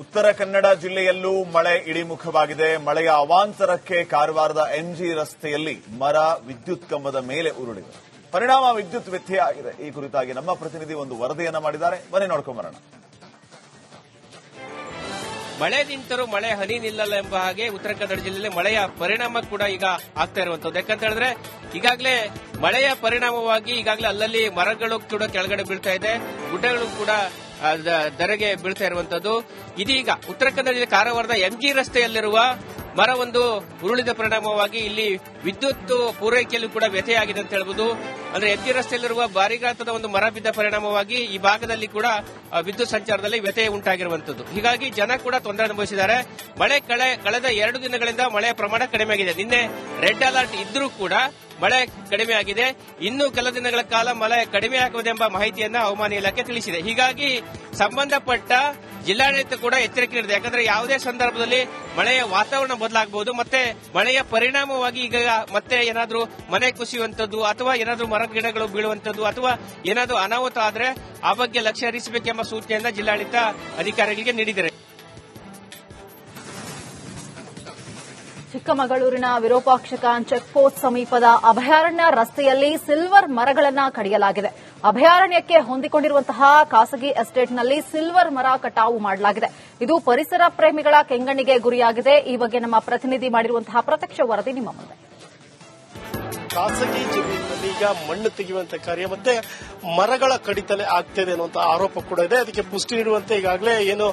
ಉತ್ತರ ಕನ್ನಡ ಜಿಲ್ಲೆಯಲ್ಲೂ ಮಳೆ ಇಳಿಮುಖವಾಗಿದೆ. ಮಳೆಯ ಅವಾಂತರಕ್ಕೆ ಕಾರವಾರದ ಎಂಜಿ ರಸ್ತೆಯಲ್ಲಿ ಮರ ವಿದ್ಯುತ್ ಕಂಬದ ಮೇಲೆ ಉರುಳಿದೆ. ಪರಿಣಾಮ ವಿದ್ಯುತ್ ವ್ಯತ್ಯಯ ಆಗಿದೆ. ಈ ಕುರಿತಾಗಿ ನಮ್ಮ ಪ್ರತಿನಿಧಿ ಒಂದು ವರದಿಯನ್ನ ಮಾಡಿದ್ದಾರೆ. ಬನ್ನಿ ನೋಡ್ಕೊಂಬರೋಣ. ಮಳೆ ನಿಂತರೂ ಮಳೆ ಹನಿ ನಿಲ್ಲಲ್ಲ ಎಂಬ ಹಾಗೆ ಉತ್ತರ ಕನ್ನಡ ಜಿಲ್ಲೆಯಲ್ಲಿ ಮಳೆಯ ಪರಿಣಾಮ ಕೂಡ ಈಗ ಆಗ್ತಾ ಇರುವಂತದ್ದು. ಯಾಕಂತ ಹೇಳಿದ್ರೆ ಈಗಾಗಲೇ ಮಳೆಯ ಪರಿಣಾಮವಾಗಿ ಈಗಾಗಲೇ ಅಲ್ಲಲ್ಲಿ ಮರಗಳು ಕೂಡ ಕೆಳಗಡೆ ಬೀಳ್ತಾ ಇದೆ, ಗುಡ್ಡಗಳು ಕೂಡ ಧರೆಗೆ ಬೀಳ್ತಾ ಇರುವಂತದ್ದು. ಇದೀಗ ಉತ್ತರ ಕನ್ನಡ ಜಿಲ್ಲೆ ಕಾರವಾರದ ಎಂಜಿ ರಸ್ತೆಯಲ್ಲಿರುವ ಮರ ಒಂದು ಉರುಳಿದ ಪರಿಣಾಮವಾಗಿ ಇಲ್ಲಿ ವಿದ್ಯುತ್ ಪೂರೈಕೆಯಲ್ಲೂ ಕೂಡ ವ್ಯತ್ಯಯ ಆಗಿದೆ ಅಂತ ಹೇಳ್ಬೋದು. ಅಂದ್ರೆ ಎಂಜಿ ರಸ್ತೆಯಲ್ಲಿರುವ ಭಾರಿ ಗಾತ್ರದ ಒಂದು ಮರ ಬಿದ್ದ ಪರಿಣಾಮವಾಗಿ ಈ ಭಾಗದಲ್ಲಿ ಕೂಡ ವಿದ್ಯುತ್ ಸಂಚಾರದಲ್ಲಿ ವ್ಯತ್ಯಯ ಉಂಟಾಗಿರುವಂತದ್ದು. ಹೀಗಾಗಿ ಜನ ಕೂಡ ತೊಂದರೆ ಅನುಭವಿಸಿದ್ದಾರೆ. ಮಳೆ ಕಳೆದ 2 ದಿನಗಳಿಂದ ಮಳೆಯ ಪ್ರಮಾಣ ಕಡಿಮೆ ಆಗಿದೆ. ನಿನ್ನೆ ರೆಡ್ ಅಲರ್ಟ್ ಇದ್ರೂ ಕೂಡ ಮಳೆ ಕಡಿಮೆ ಆಗಿದೆ. ಇನ್ನು ಕೆಲ ದಿನಗಳ ಕಾಲ ಮಳೆ ಕಡಿಮೆ ಆಗುವುದೆಂಬ ಮಾಹಿತಿಯನ್ನ ಹವಾಮಾನ ಇಲಾಖೆ ತಿಳಿಸಿದೆ. ಹೀಗಾಗಿ ಸಂಬಂಧಪಟ್ಟ ಜಿಲ್ಲಾಡಳಿತ ಕೂಡ ಎಚ್ಚರಿಕೆ ನೀಡಿದೆ. ಯಾಕಂದ್ರೆ ಯಾವುದೇ ಸಂದರ್ಭದಲ್ಲಿ ಮಳೆಯ ವಾತಾವರಣ ಬದಲಾಗಬಹುದು, ಮತ್ತೆ ಮಳೆಯ ಪರಿಣಾಮವಾಗಿ ಈಗ ಮತ್ತೆ ಏನಾದ್ರೂ ಮನೆ ಕುಸಿಯುವಂತದ್ದು ಅಥವಾ ಏನಾದ್ರೂ ಮರ ಗಿಡಗಳು ಬೀಳುವಂತದ್ದು ಅಥವಾ ಏನಾದ್ರೂ ಅನಾಹುತ ಆದ್ರೆ ಆ ಬಗ್ಗೆ ಲಕ್ಷ್ಯ ಹರಿಸಬೇಕೆಂಬ ಸೂಚನೆಯನ್ನ ಜಿಲ್ಲಾಡಳಿತ ಅಧಿಕಾರಿಗಳಿಗೆ ನೀಡಿದ್ದಾರೆ. ಚಿಕ್ಕಮಗಳೂರಿನ ವಿರೂಪಾಕ್ಷಕಾನ್ ಚೆಕ್ಪೋಸ್ಟ್ ಸಮೀಪದ ಅಭಯಾರಣ್ಯ ರಸ್ತೆಯಲ್ಲಿ ಸಿಲ್ವರ್ ಮರಗಳನ್ನು ಕಡಿಯಲಾಗಿದೆ. ಅಭಯಾರಣ್ಯಕ್ಕೆ ಹೊಂದಿಕೊಂಡಿರುವಂತಹ ಖಾಸಗಿ ಎಸ್ಟೇಟ್ನಲ್ಲಿ ಸಿಲ್ವರ್ ಮರ ಕಟಾವು ಮಾಡಲಾಗಿದೆ. ಇದು ಪರಿಸರ ಪ್ರೇಮಿಗಳ ಕೆಂಗಣ್ಣಿಗೆ ಗುರಿಯಾಗಿದೆ. ಈ ಬಗ್ಗೆ ನಮ್ಮ ಪ್ರತಿನಿಧಿ ಮಾಡಿರುವಂತಹ ಪ್ರತ್ಯಕ್ಷ ವರದಿ ನಿಮ್ಮ ಮುಂದೆ. ಖಾಸಗಿ ಜಮೀನಿನಲ್ಲಿ ಈಗ ಮಣ್ಣು ತೆಗೆಯುವಂತ ಕಾರ್ಯ ಮತ್ತೆ ಮರಗಳ ಕಡಿತಲೆ ಆಗ್ತಿದೆ ಅನ್ನುವಂತ ಆರೋಪ ಕೂಡ ಇದೆ. ಅದಕ್ಕೆ ಪುಷ್ಟಿ ನೀಡುವಂತೆ ಈಗಾಗಲೇ ಏನು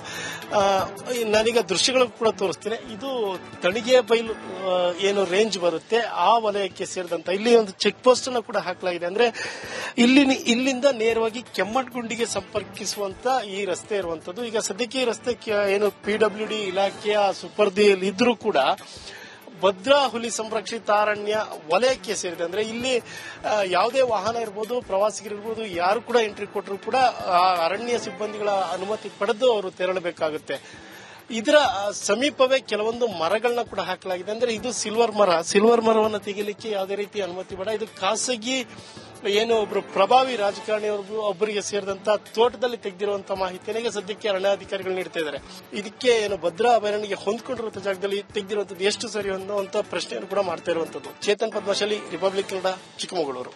ನಾನೀಗ ದೃಶ್ಯಗಳು ಕೂಡ ತೋರಿಸ್ತೇನೆ. ಇದು ತಣಿಗೆ ಬೈಲು ಏನು ರೇಂಜ್ ಬರುತ್ತೆ ಆ ವಲಯಕ್ಕೆ ಸೇರಿದಂತ ಇಲ್ಲಿ ಒಂದು ಚೆಕ್ ಪೋಸ್ಟ್ ಅನ್ನು ಕೂಡ ಹಾಕಲಾಗಿದೆ. ಅಂದ್ರೆ ಇಲ್ಲಿಂದ ನೇರವಾಗಿ ಕೆಮ್ಮಣ್ಣಗುಂಡಿಗೆ ಸಂಪರ್ಕಿಸುವಂತ ಈ ರಸ್ತೆ ಇರುವಂತದ್ದು. ಈಗ ಸದ್ಯಕ್ಕೆ ಈ ರಸ್ತೆ ಏನು PWD ಇಲಾಖೆಯ ಸುಪರ್ದಿಯಲ್ಲಿ ಇದ್ರೂ ಕೂಡ ಭದ್ರಾ ಹುಲಿ ಸಂರಕ್ಷಿತಾರಣ್ಯ ವಲಯಕ್ಕೆ ಸೇರಿದೆ. ಅಂದ್ರೆ ಇಲ್ಲಿ ಯಾವುದೇ ವಾಹನ ಇರಬಹುದು, ಪ್ರವಾಸಿಗರಿರ್ಬೋದು, ಯಾರು ಕೂಡ ಎಂಟ್ರಿ ಕೊಟ್ಟರು ಕೂಡ ಅರಣ್ಯ ಸಿಬ್ಬಂದಿಗಳ ಅನುಮತಿ ಪಡೆದು ಅವರು ತೆರಳಬೇಕಾಗುತ್ತೆ. ಇದರ ಸಮೀಪವೇ ಕೆಲವೊಂದು ಮರಗಳನ್ನ ಕೂಡ ಹಾಕಲಾಗಿದೆ. ಅಂದ್ರೆ ಇದು ಸಿಲ್ವರ್ ಮರವನ್ನು ತೆಗೆಯಲಿಕ್ಕೆ ಯಾವುದೇ ರೀತಿ ಅನುಮತಿ ಬೇಡ. ಇದು ಖಾಸಗಿ ಏನು ಒಬ್ರು ಪ್ರಭಾವಿ ರಾಜಕಾರಣಿ ಒಬ್ಬರಿಗೆ ಸೇರಿದಂತ ತೋಟದಲ್ಲಿ ತೆಗೆದಿರುವಂತಹ ಮಾಹಿತಿಯನ್ನು ಸದ್ಯಕ್ಕೆ ಅರಣ್ಯಾಧಿಕಾರಿಗಳು ನೀಡ್ತಾ ಇದ್ದಾರೆ. ಇದಕ್ಕೆ ಏನು ಭದ್ರಾ ಅಭಯಾರಣ್ಯಕ್ಕೆ ಹೊಂದ್ಕೊಂಡಿರುವಂತಹ ಜಾಗದಲ್ಲಿ ತೆಗೆದಿರುವಂತದ್ದು ಎಷ್ಟು ಸರಿ ಅನ್ನುವಂತ ಪ್ರಶ್ನೆಯನ್ನು ಕೂಡ ಮಾಡ್ತಾ ಇರುವಂತದ್ದು. ಚೇತನ್ ಪದ್ಮಶಾಲಿ, ರಿಪಬ್ಲಿಕ್ ಕನ್ನಡ, ಚಿಕ್ಕಮಗಳೂರು.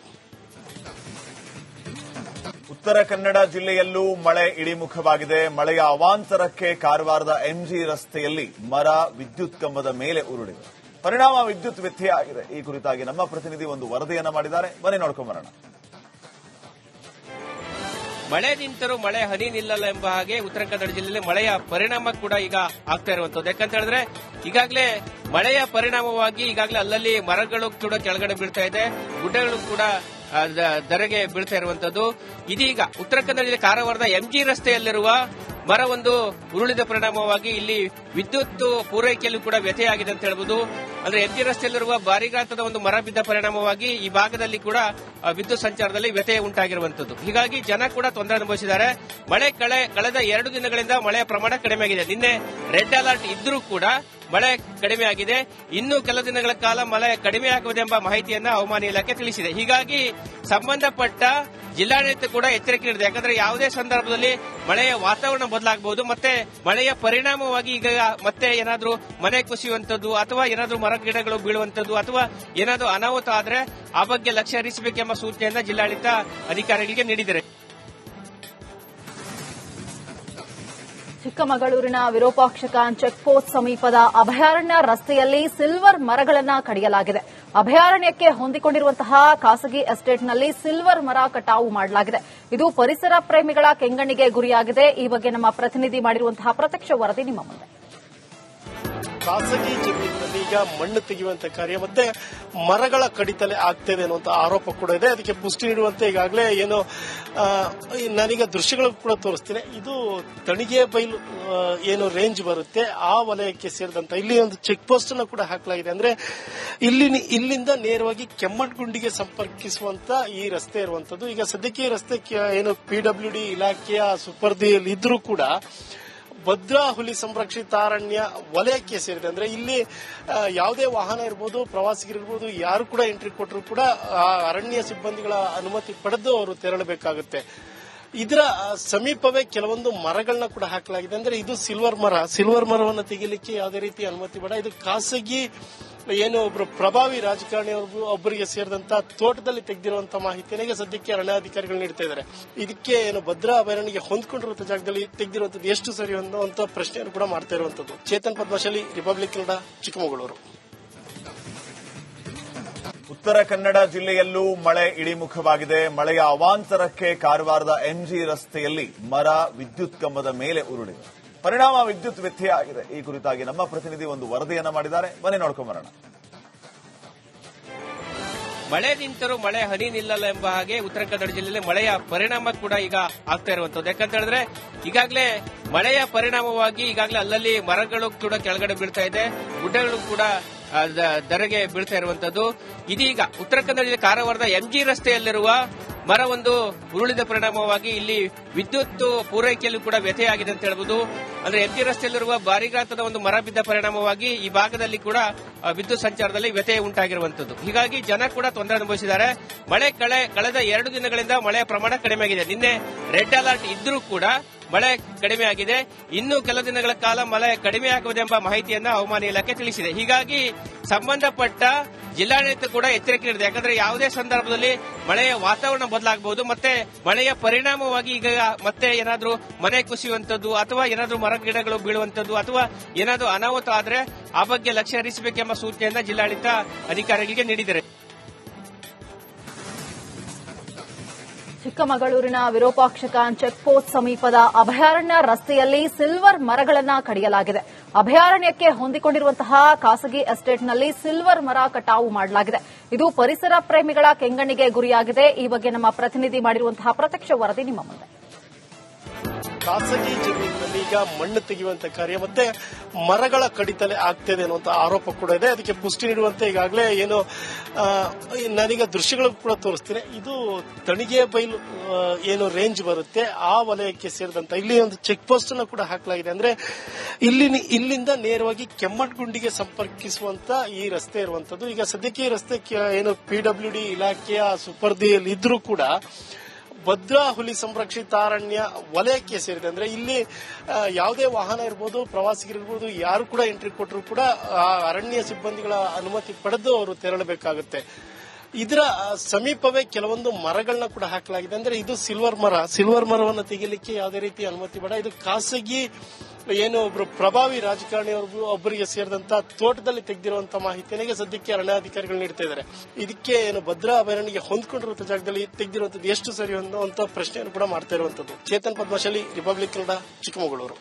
ಉತ್ತರ ಕನ್ನಡ ಜಿಲ್ಲೆಯಲ್ಲೂ ಮಳೆ ಇಳಿಮುಖವಾಗಿದೆ. ಮಳೆಯ ಅವಾಂತರಕ್ಕೆ ಕಾರವಾರದ ಎಂಜಿ ರಸ್ತೆಯಲ್ಲಿ ಮರ ವಿದ್ಯುತ್ ಕಂಬದ ಮೇಲೆ ಉರುಳಿದೆ. ಪರಿಣಾಮ ವಿದ್ಯುತ್ ವ್ಯತ್ಯಯ ಆಗಿದೆ. ಈ ಕುರಿತಾಗಿ ನಮ್ಮ ಪ್ರತಿನಿಧಿ ಒಂದು ವರದಿಯನ್ನ ಮಾಡಿದ್ದಾರೆ. ಬನ್ನಿ ನೋಡ್ಕೊಂಬರೋಣ. ಮಳೆ ನಿಂತರೂ ಮಳೆ ಹನಿ ನಿಲ್ಲಲ್ಲ ಎಂಬ ಹಾಗೆ ಉತ್ತರ ಕನ್ನಡ ಜಿಲ್ಲೆಯಲ್ಲಿ ಮಳೆಯ ಪರಿಣಾಮ ಕೂಡ ಈಗ ಆಗ್ತಾ ಇರುವಂತದ್ದು. ಯಾಕಂತ ಹೇಳಿದ್ರೆ ಈಗಾಗಲೇ ಮಳೆಯ ಪರಿಣಾಮವಾಗಿ ಈಗಾಗಲೇ ಅಲ್ಲಲ್ಲಿ ಮರಗಳು ಕೂಡ ಕೆಳಗಡೆ ಬೀಳ್ತಾ ಇದೆ, ಗುಡ್ಡಗಳು ಕೂಡ ಧರೆಗೆ ಬೀಳ್ತಾ ಇರುವಂತದ್ದು. ಇದೀಗ ಉತ್ತರ ಕನ್ನಡ ಜಿಲ್ಲೆ ಕಾರವಾರದ ಎಂಜಿ ರಸ್ತೆಯಲ್ಲಿರುವ ಮರ ಒಂದು ಉರುಳಿದ ಪರಿಣಾಮವಾಗಿ ಇಲ್ಲಿ ವಿದ್ಯುತ್ ಪೂರೈಕೆಯಲ್ಲೂ ಕೂಡ ವ್ಯತ್ಯಯ ಆಗಿದೆ ಅಂತ ಹೇಳ್ಬೋದು. ಅಂದ್ರೆ ಎಂಜಿ ರಸ್ತೆಯಲ್ಲಿರುವ ಭಾರಿ ಗಾತ್ರದ ಒಂದು ಮರ ಬಿದ್ದ ಪರಿಣಾಮವಾಗಿ ಈ ಭಾಗದಲ್ಲಿ ಕೂಡ ವಿದ್ಯುತ್ ಸಂಚಾರದಲ್ಲಿ ವ್ಯತ್ಯಯ ಉಂಟಾಗಿರುವಂತದ್ದು. ಹೀಗಾಗಿ ಜನ ಕೂಡ ತೊಂದರೆ ಅನುಭವಿಸಿದ್ದಾರೆ. ಮಳೆ ಕಳೆದ 2 ದಿನಗಳಿಂದ ಮಳೆಯ ಪ್ರಮಾಣ ಕಡಿಮೆ ಆಗಿದೆ. ನಿನ್ನೆ ರೆಡ್ ಅಲರ್ಟ್ ಇದ್ರೂ ಕೂಡ ಮಳೆ ಕಡಿಮೆ ಆಗಿದೆ. ಇನ್ನು ಕೆಲ ದಿನಗಳ ಕಾಲ ಮಳೆ ಕಡಿಮೆ ಆಗುವುದೆಂಬ ಮಾಹಿತಿಯನ್ನ ಹವಾಮಾನ ಇಲಾಖೆ ತಿಳಿಸಿದೆ. ಹೀಗಾಗಿ ಸಂಬಂಧಪಟ್ಟ ಜಿಲ್ಲಾಡಳಿತ ಕೂಡ ಎಚ್ಚರಿಕೆ ನೀಡಿದೆ. ಯಾಕಂದ್ರೆ ಯಾವುದೇ ಸಂದರ್ಭದಲ್ಲಿ ಮಳೆಯ ವಾತಾವರಣ ಬದಲಾಗಬಹುದು, ಮತ್ತೆ ಮಳೆಯ ಪರಿಣಾಮವಾಗಿ ಈಗ ಮತ್ತೆ ಏನಾದ್ರೂ ಮನೆ ಕುಸಿಯುವಂತದ್ದು ಅಥವಾ ಏನಾದ್ರೂ ಮರ ಗಿಡಗಳು ಬೀಳುವಂತದ್ದು ಅಥವಾ ಏನಾದ್ರೂ ಅನಾಹುತ ಆದ್ರೆ ಆ ಬಗ್ಗೆ ಲಕ್ಷ್ಯ ಹರಿಸಬೇಕೆಂಬ ಸೂಚನೆಯನ್ನ ಜಿಲ್ಲಾಡಳಿತ ಅಧಿಕಾರಿಗಳಿಗೆ ನೀಡಿದ್ದಾರೆ. ಚಿಕ್ಕಮಗಳೂರಿನ ವಿರೂಪಾಕ್ಷಕಾನ್ ಚೆಕ್ಪೋಸ್ಟ್ ಸಮೀಪದ ಅಭಯಾರಣ್ಯ ರಸ್ತೆಯಲ್ಲಿ ಸಿಲ್ವರ್ ಮರಗಳನ್ನು ಕಡಿಯಲಾಗಿದೆ. ಅಭಯಾರಣ್ಯಕ್ಕೆ ಹೊಂದಿಕೊಂಡಿರುವಂತಹ ಖಾಸಗಿ ಎಸ್ಟೇಟ್ನಲ್ಲಿ ಸಿಲ್ವರ್ ಮರ ಕಟಾವು ಮಾಡಲಾಗಿದೆ. ಇದು ಪರಿಸರ ಪ್ರೇಮಿಗಳ ಕೆಂಗಣ್ಣಿಗೆ ಗುರಿಯಾಗಿದೆ. ಈ ಬಗ್ಗೆ ನಮ್ಮ ಪ್ರತಿನಿಧಿ ಮಾಡಿರುವಂತಹ ಪ್ರತ್ಯಕ್ಷ ವರದಿ ನಿಮ್ಮ ಮುಂದೆ. ಖಾಸಗಿ ಜಮೀನಿನಲ್ಲಿ ಈಗ ಮಣ್ಣು ತೆಗೆಯುವಂತ ಕಾರ್ಯ ಮತ್ತೆ ಮರಗಳ ಕಡಿತಲೆ ಆಗ್ತಿದೆ ಅನ್ನುವಂತ ಆರೋಪ ಕೂಡ ಇದೆ. ಅದಕ್ಕೆ ಪುಷ್ಟಿ ನೀಡುವಂತೆ ಈಗಾಗಲೇ ಏನು ನಾನೀಗ ದೃಶ್ಯಗಳು ಕೂಡ ತೋರಿಸ್ತೇನೆ. ಇದು ತಣಿಗೆ ಬೈಲು ಏನು ರೇಂಜ್ ಬರುತ್ತೆ ಆ ವಲಯಕ್ಕೆ ಸೇರಿದಂತ ಇಲ್ಲಿ ಒಂದು ಚೆಕ್ ಪೋಸ್ಟ್ ಅನ್ನು ಕೂಡ ಹಾಕಲಾಗಿದೆ. ಅಂದ್ರೆ ಇಲ್ಲಿಂದ ನೇರವಾಗಿ ಕೆಮ್ಮಣ್ಣಗುಂಡಿಗೆ ಸಂಪರ್ಕಿಸುವಂತ ಈ ರಸ್ತೆ ಇರುವಂತದ್ದು. ಈಗ ಸದ್ಯಕ್ಕೆ ಈ ರಸ್ತೆ ಏನು PWD ಇಲಾಖೆಯ ಸುಪರ್ದಿಯಲ್ಲಿ ಇದ್ರೂ ಕೂಡ ಭದ್ರಾ ಹುಲಿ ಸಂರಕ್ಷಿತಾರಣ್ಯ ವಲಯಕ್ಕೆ ಸೇರಿದೆ. ಅಂದ್ರೆ ಇಲ್ಲಿ ಯಾವುದೇ ವಾಹನ ಇರಬಹುದು, ಪ್ರವಾಸಿಗರಿರ್ಬೋದು, ಯಾರು ಕೂಡ ಎಂಟ್ರಿ ಕೊಟ್ಟರು ಕೂಡ ಅರಣ್ಯ ಸಿಬ್ಬಂದಿಗಳ ಅನುಮತಿ ಪಡೆದು ಅವರು ತೆರಳಬೇಕಾಗುತ್ತೆ. ಇದರ ಸಮೀಪವೇ ಕೆಲವೊಂದು ಮರಗಳನ್ನ ಕೂಡ ಹಾಕಲಾಗಿದೆ. ಅಂದ್ರೆ ಇದು ಸಿಲ್ವರ್ ಮರವನ್ನು ತೆಗಿಲಿಕ್ಕೆ ಯಾವುದೇ ರೀತಿ ಅನುಮತಿ ಬೇಡ. ಇದು ಖಾಸಗಿ ಏನು ಒಬ್ರು ಪ್ರಭಾವಿ ರಾಜಕಾರಣಿ ಒಬ್ಬರಿಗೆ ಸೇರಿದಂತ ತೋಟದಲ್ಲಿ ತೆಗೆದಿರುವಂತಹ ಮಾಹಿತಿಯನ್ನು ಈಗ ಸದ್ಯಕ್ಕೆ ಅರಣ್ಯಾಧಿಕಾರಿಗಳು ನೀಡ್ತಾ ಇದ್ದಾರೆ. ಇದಕ್ಕೆ ಏನು ಭದ್ರಾ ಅಭಯಾರಣ್ಯಕ್ಕೆ ಹೊಂದ್ಕೊಂಡಿರುವಂತಹ ಜಾಗದಲ್ಲಿ ತೆಗೆದಿರುವಂತದ್ದು ಎಷ್ಟು ಸರಿ ಅನ್ನುವಂತ ಪ್ರಶ್ನೆಯನ್ನು ಕೂಡ ಮಾಡ್ತಾ ಇರುವಂತದ್ದು. ಚೇತನ್ ಪದ್ಮಶಾಲಿ, ರಿಪಬ್ಲಿಕ್ ಕನ್ನಡ, ಚಿಕ್ಕಮಗಳೂರು. ಉತ್ತರ ಕನ್ನಡ ಜಿಲ್ಲೆಯಲ್ಲೂ ಮಳೆ ಇಳಿಮುಖವಾಗಿದೆ. ಮಳೆಯ ಅವಾಂತರಕ್ಕೆ ಕಾರವಾರದ ಎಂಜಿ ರಸ್ತೆಯಲ್ಲಿ ಮರ ವಿದ್ಯುತ್ ಕಂಬದ ಮೇಲೆ ಉರುಳಿದೆ. ಪರಿಣಾಮ ವಿದ್ಯುತ್ ವ್ಯತ್ಯಯ ಆಗಿದೆ. ಈ ಕುರಿತಾಗಿ ನಮ್ಮ ಪ್ರತಿನಿಧಿ ಒಂದು ವರದಿಯನ್ನ ಮಾಡಿದ್ದಾರೆ. ಬನ್ನಿ ನೋಡ್ಕೊಂಬರೋಣ. ಮಳೆ ನಿಂತರೂ ಮಳೆ ಹನಿ ನಿಲ್ಲಲ್ಲ ಎಂಬ ಹಾಗೆ ಉತ್ತರ ಕನ್ನಡ ಜಿಲ್ಲೆಯಲ್ಲಿ ಮಳೆಯ ಪರಿಣಾಮ ಕೂಡ ಈಗ ಆಗ್ತಾ ಇರುವಂತದ್ದು. ಯಾಕಂತ ಹೇಳಿದ್ರೆ ಈಗಾಗಲೇ ಮಳೆಯ ಪರಿಣಾಮವಾಗಿ ಈಗಾಗಲೇ ಅಲ್ಲಲ್ಲಿ ಮರಗಳು ಕೂಡ ಕೆಳಗಡೆ ಬೀಳ್ತಾ ಇದೆ, ಗುಡ್ಡಗಳು ಕೂಡ ಧರೆಗೆ ಬೀಳ್ತಾ ಇರುವಂತದ್ದು. ಇದೀಗ ಉತ್ತರ ಕನ್ನಡ ಜಿಲ್ಲೆ ಕಾರವಾರದ ಎಂಜಿ ರಸ್ತೆಯಲ್ಲಿರುವ ಮರ ಒಂದು ಉರುಳಿದ ಪರಿಣಾಮವಾಗಿ ಇಲ್ಲಿ ವಿದ್ಯುತ್ ಪೂರೈಕೆಯಲ್ಲೂ ಕೂಡ ವ್ಯತ್ಯಯ ಆಗಿದೆ ಅಂತ ಹೇಳ್ಬೋದು. ಅಂದ್ರೆ ಎಂಜಿ ರಸ್ತೆಯಲ್ಲಿರುವ ಭಾರಿ ಗಾತ್ರದ ಒಂದು ಮರ ಬಿದ್ದ ಪರಿಣಾಮವಾಗಿ ಈ ಭಾಗದಲ್ಲಿ ಕೂಡ ವಿದ್ಯುತ್ ಸಂಚಾರದಲ್ಲಿ ವ್ಯತ್ಯಯ ಉಂಟಾಗಿರುವಂತದ್ದು. ಹೀಗಾಗಿ ಜನ ಕೂಡ ತೊಂದರೆ ಅನುಭವಿಸಿದ್ದಾರೆ. ಮಳೆ ಕಳೆದ 2 ದಿನಗಳಿಂದ ಮಳೆಯ ಪ್ರಮಾಣ ಕಡಿಮೆ ಆಗಿದೆ. ನಿನ್ನೆ ರೆಡ್ ಅಲರ್ಟ್ ಇದ್ರೂ ಕೂಡ ಮಳೆ ಕಡಿಮೆ ಆಗಿದೆ. ಇನ್ನು ಕೆಲ ದಿನಗಳ ಕಾಲ ಮಳೆ ಕಡಿಮೆ ಆಗುವುದೆಂಬ ಮಾಹಿತಿಯನ್ನ ಹವಾಮಾನ ಇಲಾಖೆ ತಿಳಿಸಿದೆ. ಹೀಗಾಗಿ ಸಂಬಂಧಪಟ್ಟ ಜಿಲ್ಲಾಡಳಿತ ಕೂಡ ಎಚ್ಚರಿಕೆ ನೀಡಿದೆ. ಯಾಕಂದ್ರೆ ಯಾವುದೇ ಸಂದರ್ಭದಲ್ಲಿ ಮಳೆಯ ವಾತಾವರಣ ಬದಲಾಗಬಹುದು, ಮತ್ತೆ ಮಳೆಯ ಪರಿಣಾಮವಾಗಿ ಈಗ ಮತ್ತೆ ಏನಾದ್ರೂ ಮನೆ ಕುಸಿಯುವಂತದ್ದು ಅಥವಾ ಏನಾದ್ರೂ ಮರ ಗಿಡಗಳು ಬೀಳುವಂತದ್ದು ಅಥವಾ ಏನಾದ್ರೂ ಅನಾಹುತ ಆದ್ರೆ ಆ ಬಗ್ಗೆ ಲಕ್ಷ್ಯ ಹರಿಸಬೇಕೆಂಬ ಸೂಚನೆಯನ್ನ ಜಿಲ್ಲಾಡಳಿತ ಅಧಿಕಾರಿಗಳಿಗೆ ನೀಡಿದ್ದಾರೆ. ಚಿಕ್ಕಮಗಳೂರಿನ ವಿರೂಪಾಕ್ಷಕಾನ್ ಚೆಕ್ ಪೋಸ್ಟ್ ಸಮೀಪದ ಅಭಯಾರಣ್ಯ ರಸ್ತೆಯಲ್ಲಿ ಸಿಲ್ವರ್ ಮರಗಳನ್ನು ಕಡಿಯಲಾಗಿದೆ. ಅಭಯಾರಣ್ಯಕ್ಕೆ ಹೊಂದಿಕೊಂಡಿರುವಂತಹ ಖಾಸಗಿ ಎಸ್ಟೇಟ್ನಲ್ಲಿ ಸಿಲ್ವರ್ ಮರ ಕಟಾವು ಮಾಡಲಾಗಿದೆ. ಇದು ಪರಿಸರ ಪ್ರೇಮಿಗಳ ಕೆಂಗಣ್ಣಿಗೆ ಗುರಿಯಾಗಿದೆ. ಈ ಬಗ್ಗೆ ನಮ್ಮ ಪ್ರತಿನಿಧಿ ಮಾಡಿರುವಂತಹ ಪ್ರತ್ಯಕ್ಷ ವರದಿ ನಿಮ್ಮ ಮುಂದೆ. ಖಾಸಗಿ ಜಮೀನಿನಲ್ಲಿ ಈಗ ಮಣ್ಣು ತೆಗೆಯುವಂತ ಕಾರ್ಯ ಮತ್ತೆ ಮರಗಳ ಕಡಿತಲೆ ಆಗ್ತಿದೆ ಅನ್ನುವಂತ ಆರೋಪ ಕೂಡ ಇದೆ. ಅದಕ್ಕೆ ಪುಷ್ಟಿ ನೀಡುವಂತೆ ಈಗಾಗಲೇ ಏನು ನಾನೀಗ ದೃಶ್ಯಗಳು ಕೂಡ ತೋರಿಸ್ತೀನಿ. ಇದು ತಣಿಗೆ ಬೈಲು ಏನು ರೇಂಜ್ ಬರುತ್ತೆ ಆ ವಲಯಕ್ಕೆ ಸೇರಿದಂತ ಇಲ್ಲಿ ಒಂದು ಚೆಕ್ ಪೋಸ್ಟ್ ಅನ್ನು ಕೂಡ ಹಾಕಲಾಗಿದೆ. ಅಂದ್ರೆ ಇಲ್ಲಿಂದ ನೇರವಾಗಿ ಕೆಮ್ಮಣ್ಣಗುಂಡಿಗೆ ಸಂಪರ್ಕಿಸುವಂತ ಈ ರಸ್ತೆ ಇರುವಂತದ್ದು. ಈಗ ಸದ್ಯಕ್ಕೆ ಈ ರಸ್ತೆ ಏನು PWD ಇಲಾಖೆಯ ಸುಪರ್ದಿಯಲ್ಲಿ ಇದ್ರೂ ಕೂಡ ಭದ್ರಾ ಹುಲಿ ಸಂರಕ್ಷಿತಾರಣ್ಯ ವಲಯಕ್ಕೆ ಸೇರಿದೆ. ಅಂದ್ರೆ ಇಲ್ಲಿ ಯಾವುದೇ ವಾಹನ ಇರಬಹುದು, ಪ್ರವಾಸಿಗರಿರ್ಬೋದು, ಯಾರು ಕೂಡ ಎಂಟ್ರಿ ಕೊಟ್ಟರು ಕೂಡ ಅರಣ್ಯ ಸಿಬ್ಬಂದಿಗಳ ಅನುಮತಿ ಪಡೆದು ಅವರು ತೆರಳಬೇಕಾಗುತ್ತೆ. ಇದರ ಸಮೀಪವೇ ಕೆಲವೊಂದು ಮರಗಳನ್ನ ಕೂಡ ಹಾಕಲಾಗಿದೆ. ಅಂದ್ರೆ ಇದು ಸಿಲ್ವರ್ ಮರವನ್ನು ತೆಗಿಲಿಕ್ಕೆ ಯಾವುದೇ ರೀತಿ ಅನುಮತಿ ಬೇಡ. ಇದು ಖಾಸಗಿ ಏನು ಒಬ್ರು ಪ್ರಭಾವಿ ರಾಜಕಾರಣಿ ಒಬ್ಬರಿಗೆ ಸೇರಿದಂತ ತೋಟದಲ್ಲಿ ತೆಗೆದಿರುವಂತಹ ಮಾಹಿತಿಯನ್ನು ಈಗ ಸದ್ಯಕ್ಕೆ ಅರಣ್ಯಾಧಿಕಾರಿಗಳು ನೀಡ್ತಾ ಇದ್ದಾರೆ. ಇದಕ್ಕೆ ಏನು ಭದ್ರಾ ಅಭಯಾರಣ್ಯಕ್ಕೆ ಹೊಂದ್ಕೊಂಡಿರುವಂತಹ ಜಾಗದಲ್ಲಿ ತೆಗೆದಿರುವಂತದ್ದು ಎಷ್ಟು ಸರಿ ಅನ್ನುವಂತ ಪ್ರಶ್ನೆಯನ್ನು ಕೂಡ ಮಾಡ್ತಾ ಇರುವಂತದ್ದು. ಚೇತನ್ ಪದ್ಮಶಾಲಿ, ರಿಪಬ್ಲಿಕ್ ಕನ್ನಡ, ಚಿಕ್ಕಮಗಳೂರು.